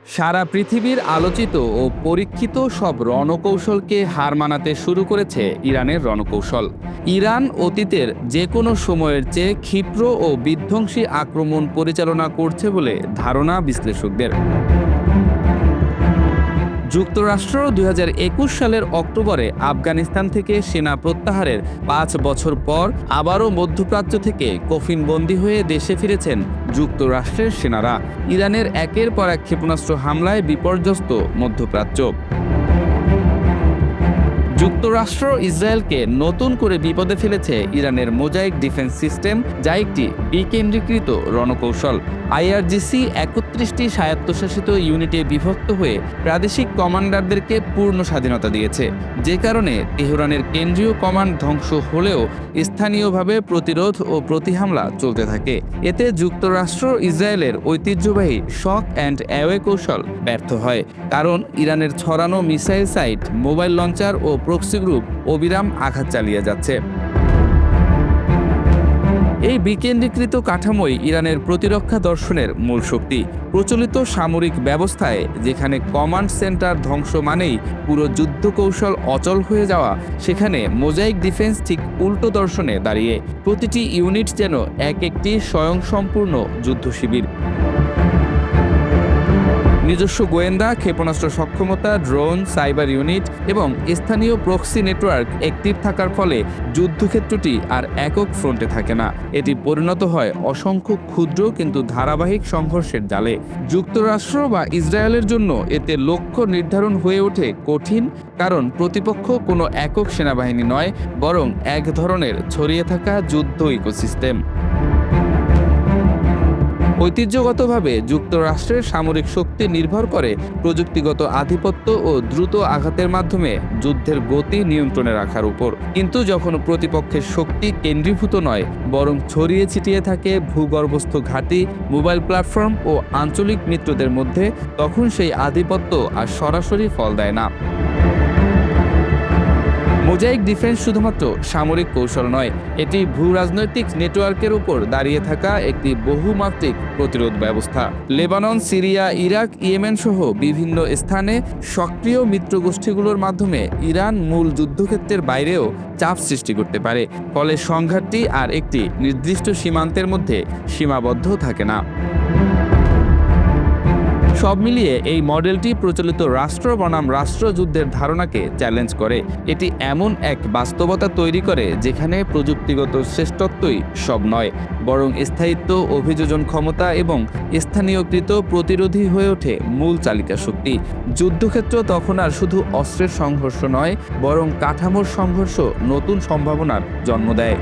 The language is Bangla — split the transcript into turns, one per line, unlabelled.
সারা পৃথিবীর আলোচিত ও পরীক্ষিত সব রণকৌশলকে হার মানাতে শুরু করেছে ইরানের রণকৌশল। ইরান অতীতের যে কোনো সময়ের চেয়ে ক্ষিপ্র ও বিধ্বংসী আক্রমণ পরিচালনা করছে বলে ধারণা বিশ্লেষকদের। যুক্তরাষ্ট্র ২০২১ সালের অক্টোবরে আফগানিস্তান থেকে সেনা প্রত্যাহারের ৫ বছর পর আবারও মধ্যপ্রাচ্য থেকে কফিনবন্দি হয়ে দেশে ফিরেছেন যুক্তরাষ্ট্রের সেনারা। ইরানের একের পর এক ক্ষেপণাস্ত্র হামলায় বিপর্যস্ত মধ্যপ্রাচ্য। যুক্তরাষ্ট্র ইসরায়েলকে নতুন করে বিপদে ফেলেছে ইরানের মোজাইক ডিফেন্স সিস্টেম, যা একটি বিকেন্দ্রীকৃত রণকৌশল। আইআরজিসি ৩১টি স্বায়ত্তশাসিত ইউনিটে বিভক্ত হয়ে প্রাদেশিক কমান্ডারদেরকে পূর্ণ স্বাধীনতা দিয়েছে, যে কারণে তেহরানের কেন্দ্রীয় কমান্ড ধ্বংস হলেও স্থানীয়ভাবে প্রতিরোধ ও প্রতিহামলা চলতে থাকে। এতে যুক্তরাষ্ট্র ইসরায়েলের ঐতিহ্যবাহী শক অ্যান্ড অ্যাওয়ে কৌশল ব্যর্থ হয়, কারণ ইরানের ছড়ানো মিসাইল সাইট, মোবাইল লঞ্চার ও প্রক্সি গ্রুপ অবিরাম আঘাত চালিয়ে যাচ্ছে। এই বিকেন্দ্রীকৃত কাঠামোই ইরানের প্রতিরক্ষা দর্শনের মূল শক্তি। প্রচলিত সামরিক ব্যবস্থায় যেখানে কমান্ড সেন্টার ধ্বংস মানেই পুরো যুদ্ধ কৌশল অচল হয়ে যাওয়া, সেখানে মোজাইক ডিফেন্স ঠিক উল্টো দর্শনে দাঁড়িয়ে। প্রতিটি ইউনিট যেন একটি স্বয়ংসম্পূর্ণ যুদ্ধ শিবির। নিজস্ব গোয়েন্দা, ক্ষেপণাস্ত্র সক্ষমতা, ড্রোন, সাইবার ইউনিট এবং স্থানীয় প্রক্সি নেটওয়ার্ক অ্যাক্টিভ থাকার ফলে যুদ্ধক্ষেত্রটি আর একক ফ্রন্টে থাকে না। এটি পরিণত হয় অসংখ্য ক্ষুদ্র কিন্তু ধারাবাহিক সংঘর্ষের জালে। যুক্তরাষ্ট্র বা ইসরায়েলের জন্য এতে লক্ষ্য নির্ধারণ হয়ে ওঠে কঠিন, কারণ প্রতিপক্ষ কোনো একক সেনাবাহিনী নয়, বরং এক ধরনের ছড়িয়ে থাকা যুদ্ধ ইকোসিস্টেম। ঐতিহ্যগতভাবে যুক্তরাষ্ট্রের সামরিক শক্তি নির্ভর করে প্রযুক্তিগত আধিপত্য ও দ্রুত আঘাতের মাধ্যমে যুদ্ধের গতি নিয়ন্ত্রণে রাখার উপর। কিন্তু যখন প্রতিপক্ষের শক্তি কেন্দ্রীভূত নয়, বরং ছড়িয়ে ছিটিয়ে থাকে ভূগর্ভস্থ ঘাঁটি, মোবাইল প্ল্যাটফর্ম ও আঞ্চলিক মিত্রদের মধ্যে, তখন সেই আধিপত্য আর সরাসরি ফল দেয় না। মোজাইক ডিফেন্স শুধুমাত্র সামরিক কৌশল নয়, এটি ভূ-রাজনৈতিক নেটওয়ার্কের উপর দাঁড়িয়ে থাকা একটি বহুমাত্রিক প্রতিরোধ ব্যবস্থা। লেবানন, সিরিয়া, ইরাক, ইয়েমেন সহ বিভিন্ন স্থানে সক্রিয় মিত্রগোষ্ঠীগুলোর মাধ্যমে ইরান মূল যুদ্ধক্ষেত্রের বাইরেও চাপ সৃষ্টি করতে পারে, ফলে সংঘাতটি আর একটি নির্দিষ্ট সীমান্তের মধ্যে সীমাবদ্ধ থাকে না। সব মিলিয়ে এই মডেলটি প্রচলিত রাষ্ট্র বনাম রাষ্ট্রযুদ্ধের ধারণাকে চ্যালেঞ্জ করে। এটি এমন এক বাস্তবতা তৈরি করে যেখানে প্রযুক্তিগত শ্রেষ্ঠত্বই সব নয়, বরং স্থায়িত্ব, অভিযোজন ক্ষমতা এবং স্থানীয়কৃত প্রতিরোধী হয়ে ওঠে মূল চালিকা শক্তি। যুদ্ধক্ষেত্র তখন আর শুধু অস্ত্রের সংঘর্ষ নয়, বরং কাঠামোর সংঘর্ষ নতুন সম্ভাবনার জন্ম দেয়।